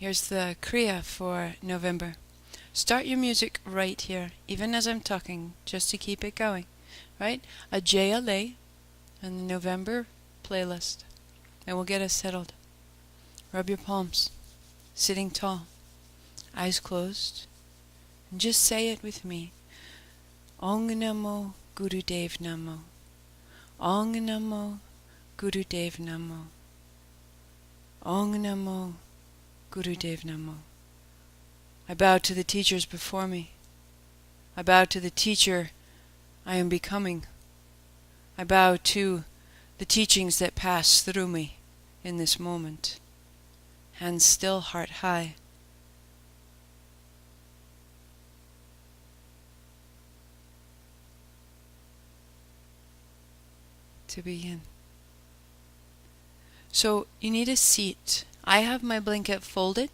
Here's the kriya for November. Start your music right here, even as I'm talking, just to keep it going. Right? A JLA and the November playlist. And we'll get us settled. Rub your palms. Sitting tall. Eyes closed. And just say it with me. Ong Namo Gurudev Namo. Ong Namo Gurudev Namo. Ong Namo Gurudev Namo. I bow to the teachers before me. I bow to the teacher I am becoming. I bow to the teachings that pass through me in this moment. Hands still, heart high. To begin. So you need a seat. I have my blanket folded.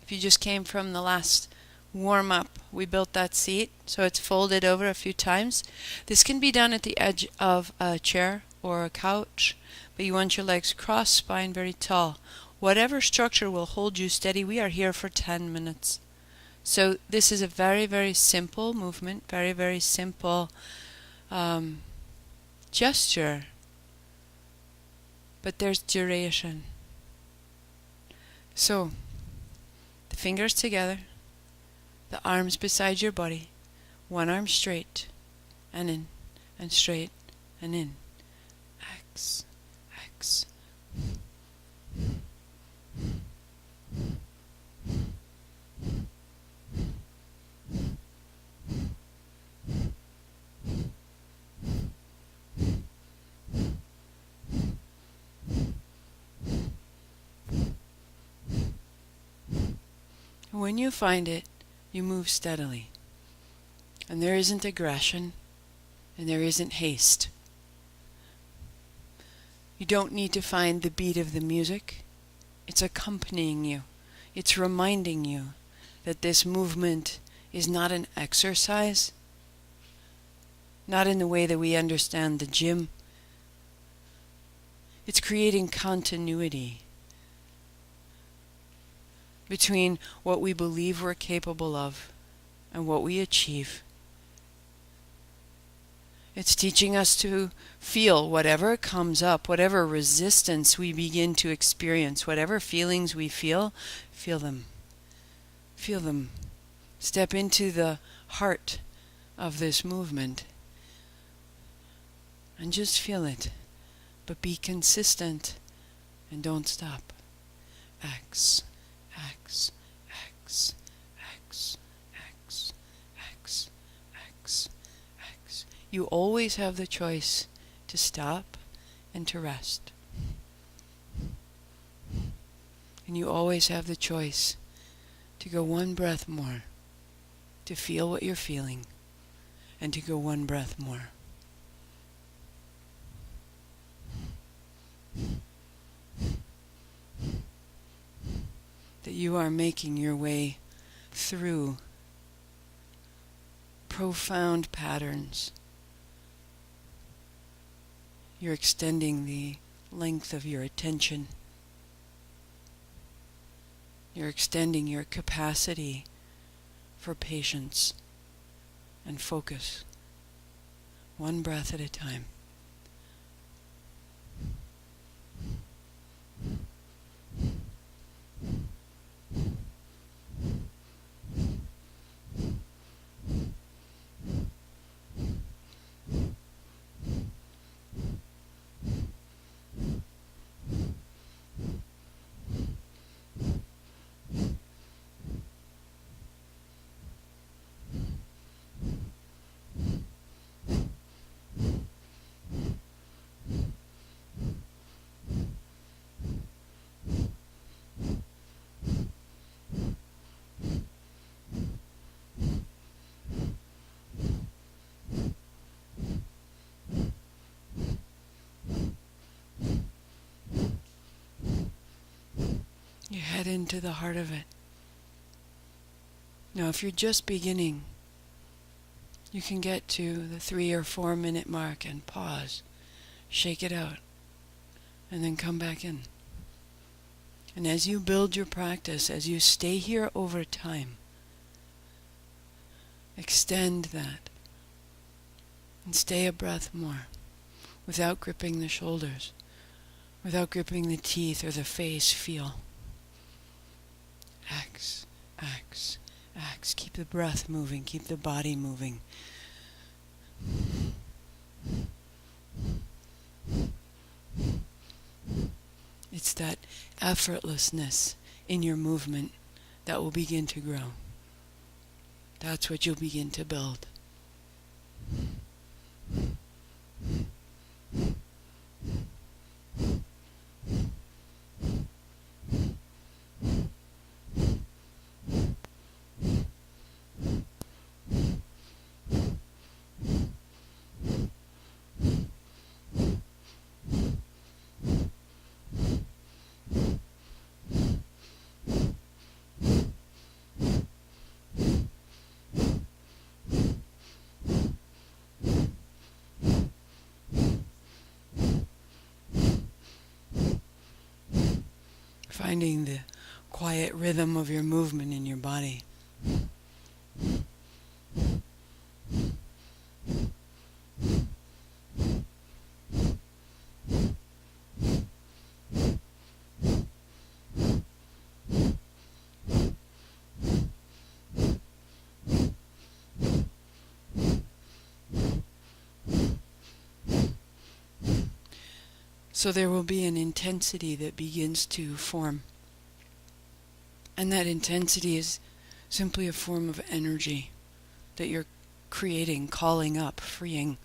If you just came from the last warm-up, we built that seat, so it's folded over a few times. This can be done at the edge of a chair or a couch, but you want your legs crossed, spine very tall. Whatever structure will hold you steady, we are here for 10 minutes. So this is a very, very simple movement, very, very simple gesture, but there's duration. So, the fingers together, the arms beside your body, one arm straight, and in, and straight, and in. X, X. When you find it, you move steadily. And there isn't aggression, and there isn't haste. You don't need to find the beat of the music. It's accompanying you. It's reminding you that this movement is not an exercise, not in the way that we understand the gym. It's creating continuity between what we believe we're capable of and what we achieve. It's teaching us to feel whatever comes up, whatever resistance we begin to experience, whatever feelings we feel them. Feel them. Step into the heart of this movement and just feel it. But be consistent and don't stop. X, X, X, X, X, X, X, X. You always have the choice to stop and to rest. And you always have the choice to go one breath more, to feel what you're feeling, and to go one breath more. That you are making your way through profound patterns. You're extending the length of your attention. You're extending your capacity for patience and focus, one breath at a time. You head into the heart of it. Now, if you're just beginning, you can get to the 3 or 4 minute mark and pause, shake it out, and then come back in. And as you build your practice, as you stay here over time, extend that and stay a breath more without gripping the shoulders, without gripping the teeth or the face. Feel. X, X, X. Keep the breath moving, keep the body moving. It's that effortlessness in your movement that will begin to grow. That's what you'll begin to build. Finding the quiet rhythm of your movement in your body. So there will be an intensity that begins to form. And that intensity is simply a form of energy that you're creating, calling up, freeing.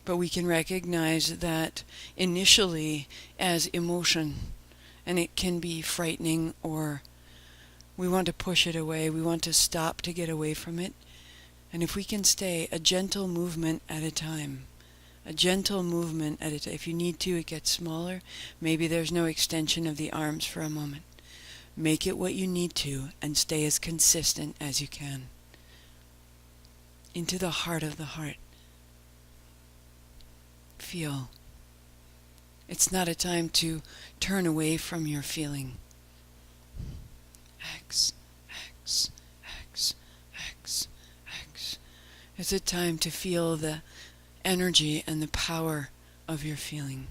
But we can recognize that initially as emotion, and it can be frightening, or we want to push it away, we want to stop to get away from it. And if we can stay a gentle movement at a time, a gentle movement at a time. If you need to, it gets smaller. Maybe there's no extension of the arms for a moment. Make it what you need to and stay as consistent as you can. Into the heart of the heart. Feel. It's not a time to turn away from your feeling. X, X, X, X, X. It's a time to feel the energy and the power of your feeling.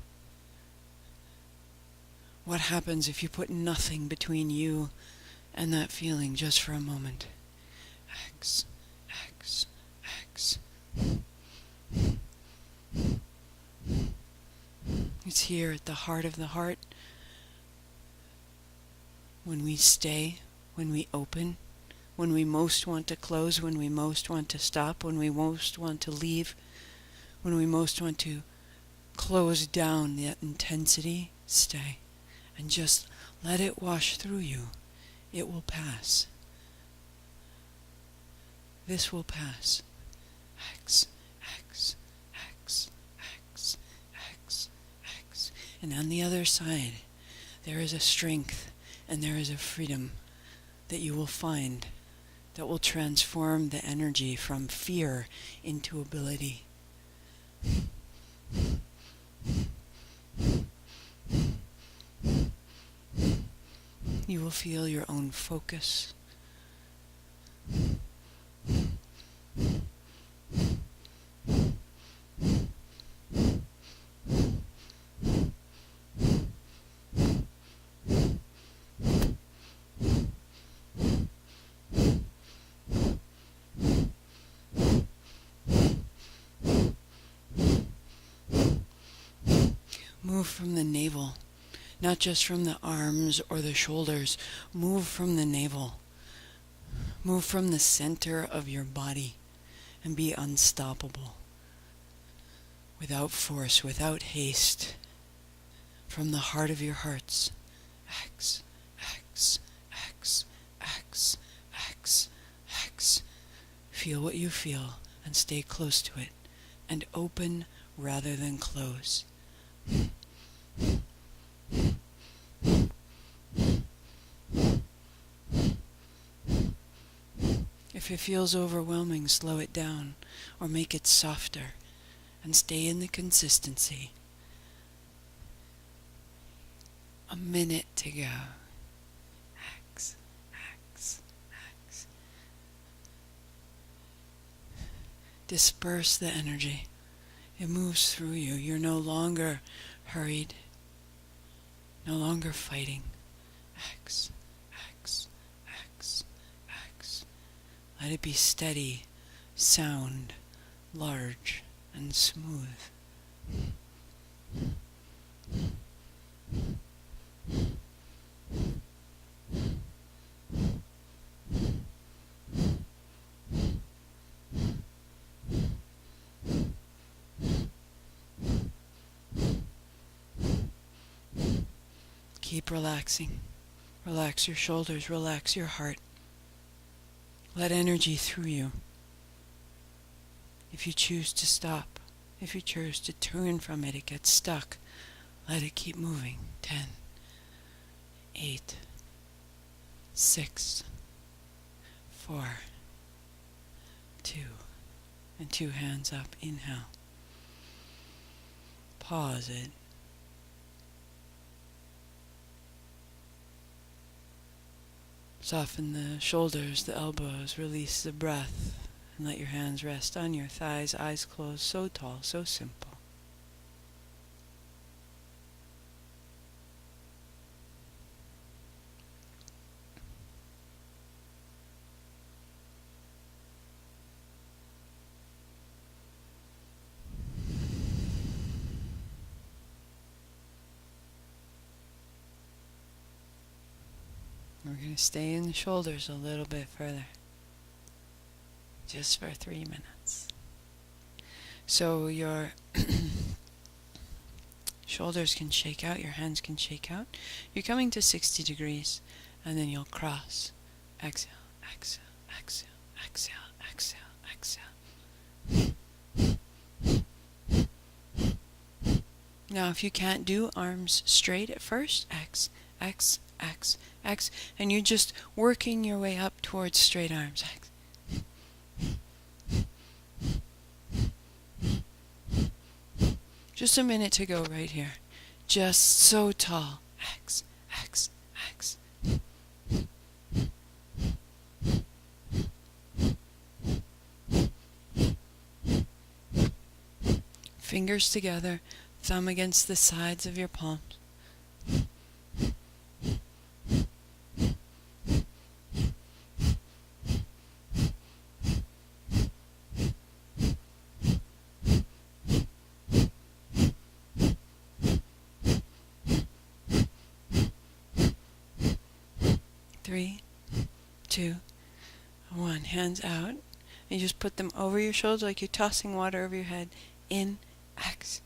What happens if you put nothing between you and that feeling just for a moment? X, X, X. It's here at the heart of the heart. When we stay, when we open, when we most want to close, when we most want to stop, when we most want to leave, when we most want to close down that intensity, stay. And just let it wash through you. It will pass. This will pass. X, X, X, X, X, X. And on the other side, there is a strength and there is a freedom that you will find that will transform the energy from fear into ability. You will feel your own focus. Move from the navel, not just from the arms or the shoulders. Move from the navel. Move from the center of your body and be unstoppable. Without force, without haste. From the heart of your hearts. X, X, X, X, X, X. Feel what you feel and stay close to it. And open rather than close. If it feels overwhelming, slow it down or make it softer and stay in the consistency. A minute to go. X, X, X. Disperse the energy. It moves through you. You're no longer hurried, no longer fighting. X, X, X, X. Let it be steady, sound, large, and smooth. Keep relaxing. Relax your shoulders, relax your heart. Let energy through you. If you choose to stop, if you choose to turn from it, it gets stuck. Let it keep moving. 10, 8, 6, 4, 2, and 2 hands up. Inhale. Pause it. Soften the shoulders, the elbows, release the breath, and let your hands rest on your thighs, eyes closed, so tall, so simple. We're going to stay in the shoulders a little bit further, just for 3 minutes. So your shoulders can shake out, your hands can shake out. You're coming to 60 degrees, and then you'll cross. Exhale, exhale, exhale, exhale, exhale, exhale. Now, if you can't do arms straight at first, X, X, X, X, and you're just working your way up towards straight arms. X. Just a minute to go right here. Just so tall. X, X, X. Fingers together, thumb against the sides of your palms. Three, 2, 1. Hands out. And you just put them over your shoulders like you're tossing water over your head. In, X.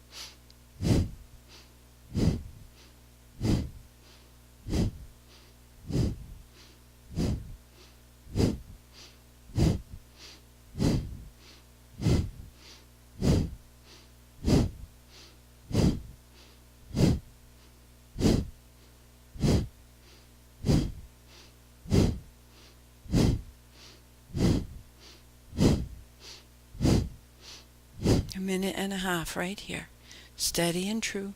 A minute and a half right here. Steady and true.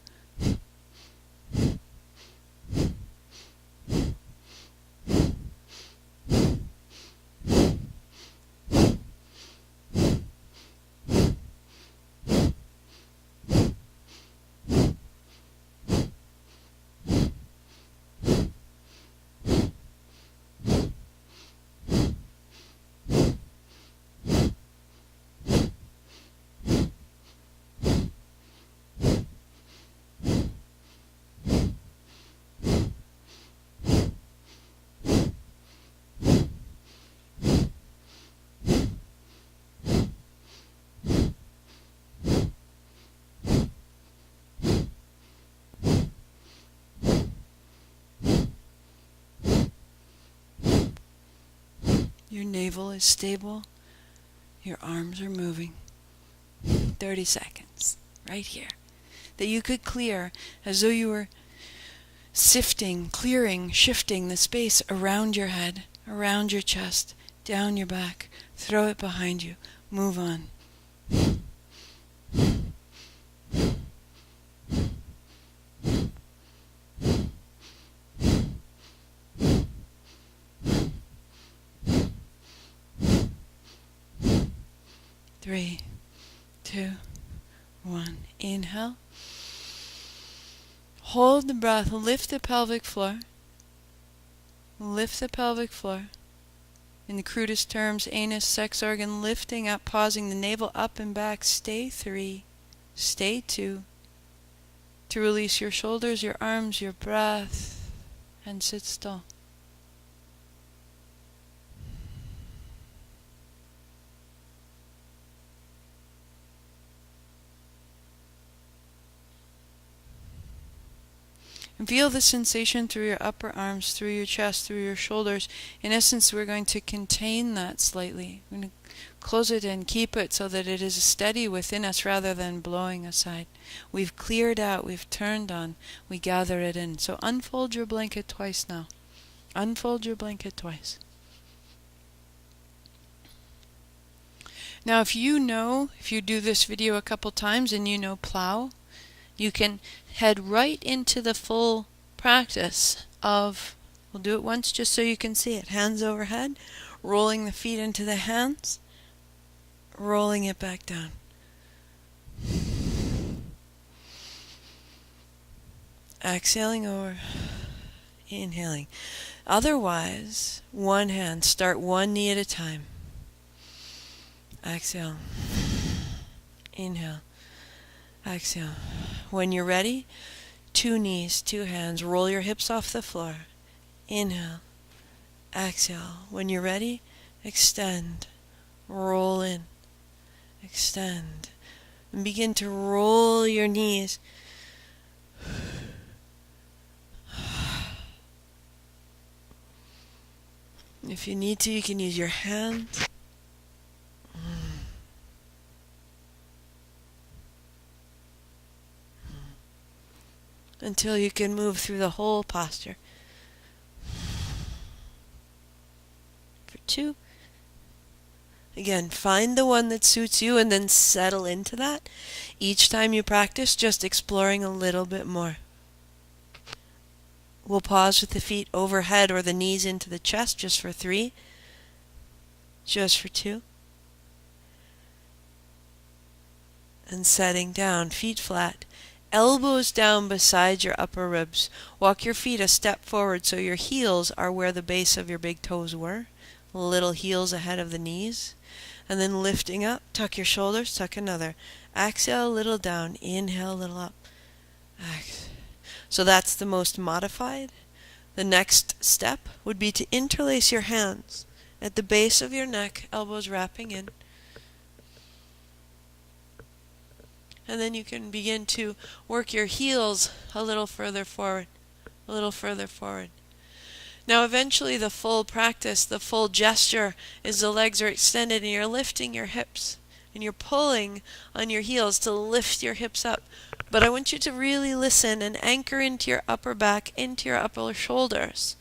Your navel is stable. Your arms are moving. 30 seconds, right here. That you could clear as though you were sifting, clearing, shifting the space around your head, around your chest, down your back. Throw it behind you. Move on. 3, 2, 1. Inhale. Hold the breath. Lift the pelvic floor. Lift the pelvic floor. In the crudest terms, anus, sex organ, lifting up, pausing the navel up and back. Stay 3. Stay 2. To release your shoulders, your arms, your breath, and sit still. And feel the sensation through your upper arms, through your chest, through your shoulders. In essence, we're going to contain that slightly. We're going to close it and keep it so that it is steady within us rather than blowing aside. We've cleared out, we've turned on, we gather it in. So unfold your blanket twice now. Unfold your blanket twice. Now if you do this video a couple times and you know plow, you can head right into the full practice of, we'll do it once just so you can see it. Hands overhead, rolling the feet into the hands, rolling it back down. Exhaling over, inhaling. Otherwise, one hand, start one knee at a time. Exhale, inhale, exhale. When you're ready, 2 knees, 2 hands, roll your hips off the floor. Inhale, exhale. When you're ready, extend, roll in, extend, and begin to roll your knees. If you need to, you can use your hands. Until you can move through the whole posture. For 2. Again, find the one that suits you and then settle into that. Each time you practice, just exploring a little bit more. We'll pause with the feet overhead or the knees into the chest just for 3. Just for 2. And setting down, feet flat. Elbows down beside your upper ribs. Walk your feet a step forward so your heels are where the base of your big toes were. Little heels ahead of the knees. And then lifting up, tuck your shoulders, tuck another. Exhale a little down, inhale a little up. Exhale. So that's the most modified. The next step would be to interlace your hands at the base of your neck, elbows wrapping in. And then you can begin to work your heels a little further forward, a little further forward. Now eventually the full practice, the full gesture is the legs are extended and you're lifting your hips and you're pulling on your heels to lift your hips up. But I want you to really listen and anchor into your upper back, into your upper shoulders.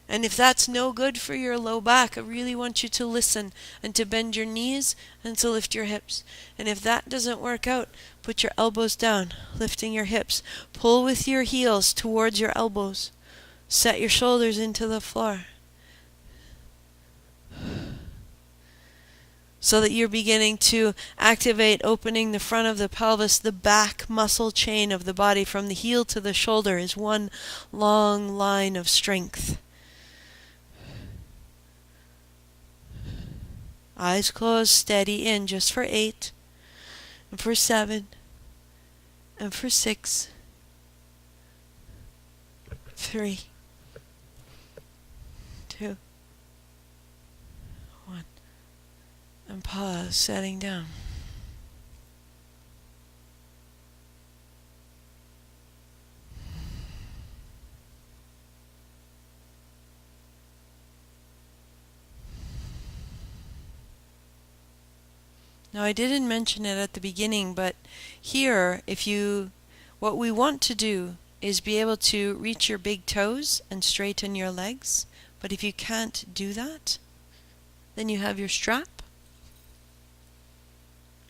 And if that's no good for your low back, I really want you to listen and to bend your knees and to lift your hips. And if that doesn't work out, put your elbows down, lifting your hips. Pull with your heels towards your elbows. Set your shoulders into the floor. So that you're beginning to activate opening the front of the pelvis. The back muscle chain of the body from the heel to the shoulder is one long line of strength. Eyes closed, steady in just for 8, and for 7, and for 6, 3, 2, 1, and pause, setting down. Now I didn't mention it at the beginning, but here, what we want to do is be able to reach your big toes and straighten your legs. But if you can't do that, then you have your strap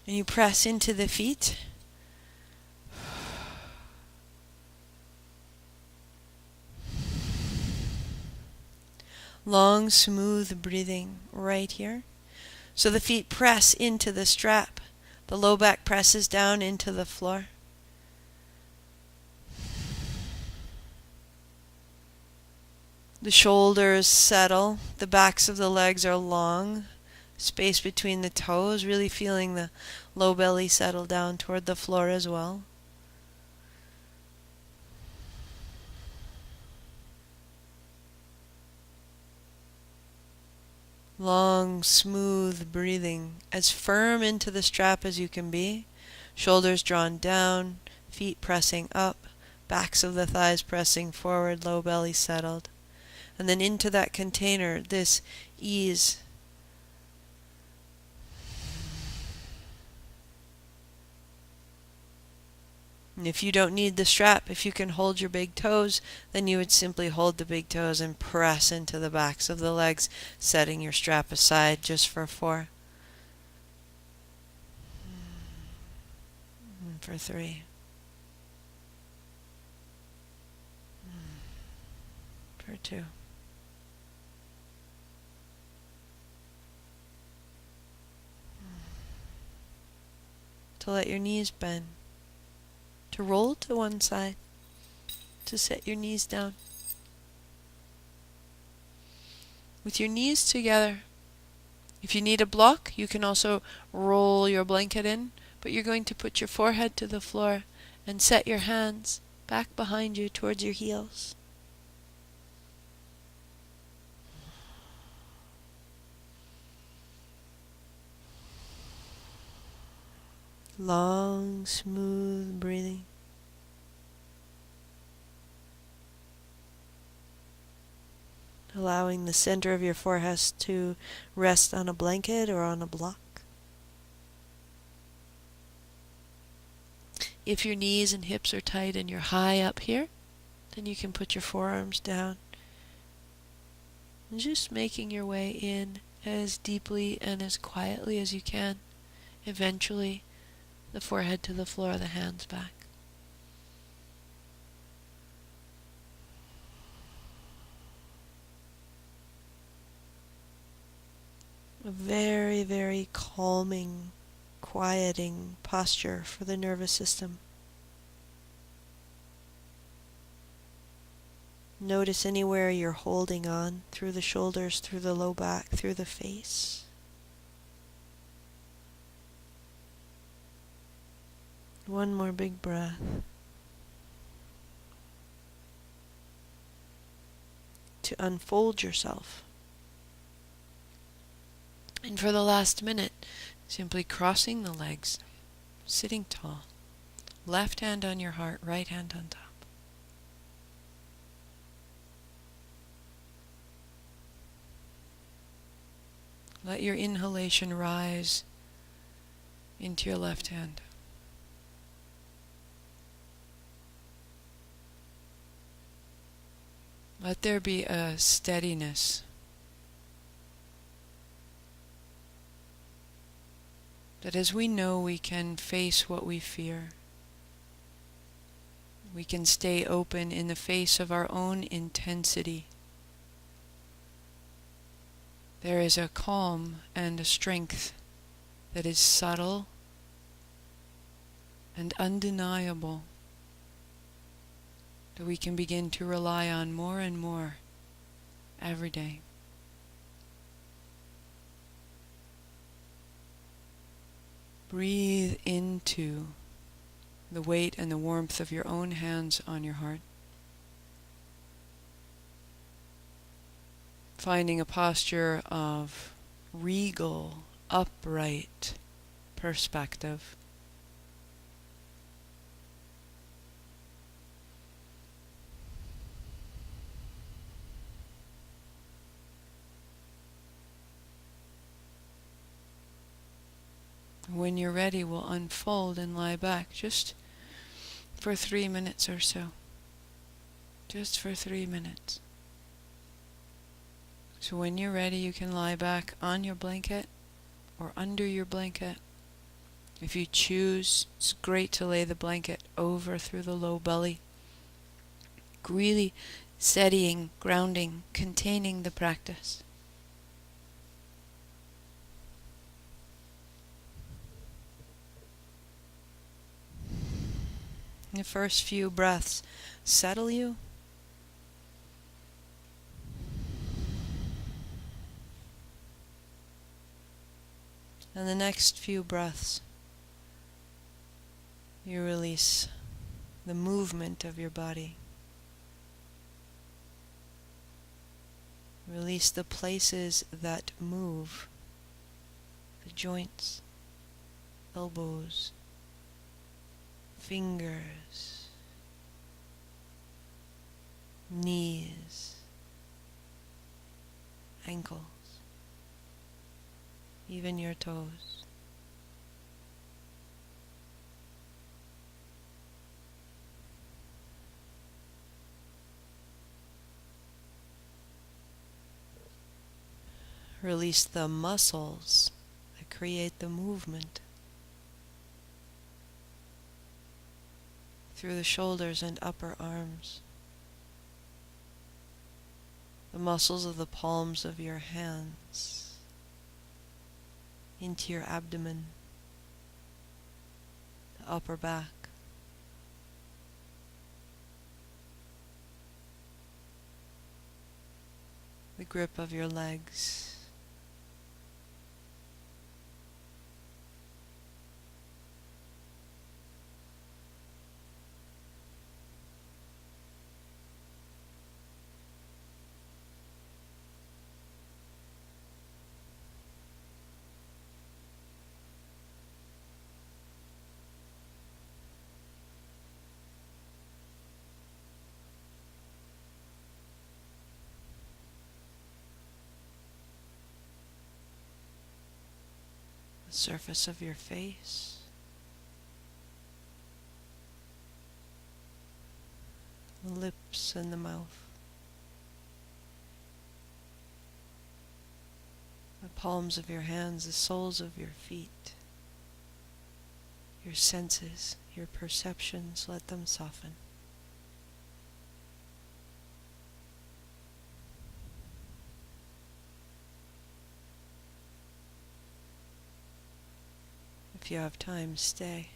and you press into the feet. Long, smooth breathing right here. So the feet press into the strap. The low back presses down into the floor. The shoulders settle. The backs of the legs are long. Space between the toes, really feeling the low belly settle down toward the floor as well. Long, smooth breathing, as firm into the strap as you can be. Shoulders drawn down, feet pressing up, backs of the thighs pressing forward, low belly settled. And then into that container, this ease. And if you don't need the strap, if you can hold your big toes, then you would simply hold the big toes and press into the backs of the legs, setting your strap aside just for 4. And for 3. For 2. To let your knees bend. To roll to one side, to set your knees down. With your knees together. If you need a block, you can also roll your blanket in, but you're going to put your forehead to the floor and set your hands back behind you towards your heels. Long, smooth breathing. Allowing the center of your forehead to rest on a blanket or on a block. If your knees and hips are tight and you're high up here, then you can put your forearms down. And just making your way in as deeply and as quietly as you can. Eventually, the forehead to the floor, the hands back. A very, very calming, quieting posture for the nervous system. Notice anywhere you're holding on, through the shoulders, through the low back, through the face. One more big breath. To unfold yourself. And for the last minute, simply crossing the legs, sitting tall. Left hand on your heart, right hand on top. Let your inhalation rise into your left hand. Let there be a steadiness. That as we know, we can face what we fear. We can stay open in the face of our own intensity. There is a calm and a strength that is subtle and undeniable that we can begin to rely on more and more every day. Breathe into the weight and the warmth of your own hands on your heart. Finding a posture of regal, upright perspective. When you're ready, we'll unfold and lie back just for 3 minutes or so. Just for 3 minutes. So when you're ready, you can lie back on your blanket or under your blanket. If you choose, it's great to lay the blanket over through the low belly. Really steadying, grounding, containing the practice. The first few breaths settle you. And the next few breaths, you release the movement of your body. Release the places that move, the joints, elbows, fingers, knees, ankles, even your toes. Release the muscles that create the movement through the shoulders and upper arms, the muscles of the palms of your hands, into your abdomen, the upper back, the grip of your legs, the surface of your face, the lips and the mouth, the palms of your hands, the soles of your feet, your senses, your perceptions, let them soften. If you have time, stay.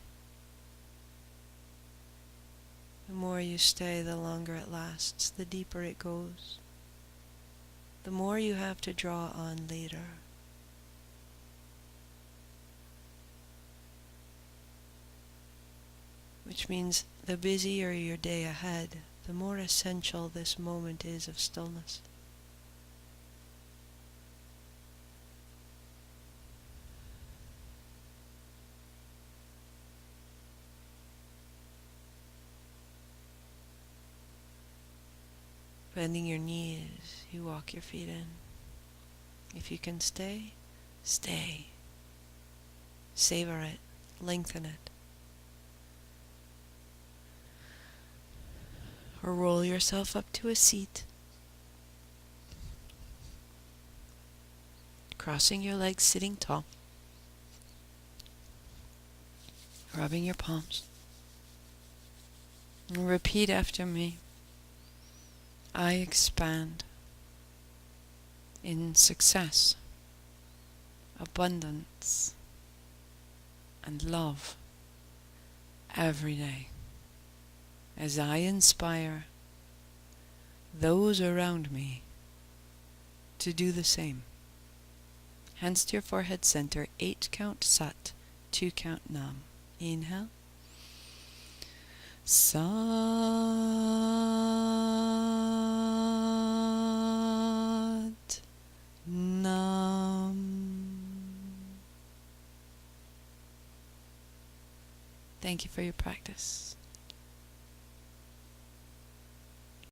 The more you stay, the longer it lasts, the deeper it goes, the more you have to draw on later. Which means the busier your day ahead, the more essential this moment is of stillness. Bending your knees, you walk your feet in. If you can stay, stay. Savor it, lengthen it. Or roll yourself up to a seat. Crossing your legs, sitting tall. Rubbing your palms. And repeat after me. I expand in success, abundance, and love every day as I inspire those around me to do the same. Hands to your forehead center, 8 count Sat, 2 count Nam. Inhale. Sat Nam. Thank you for your practice.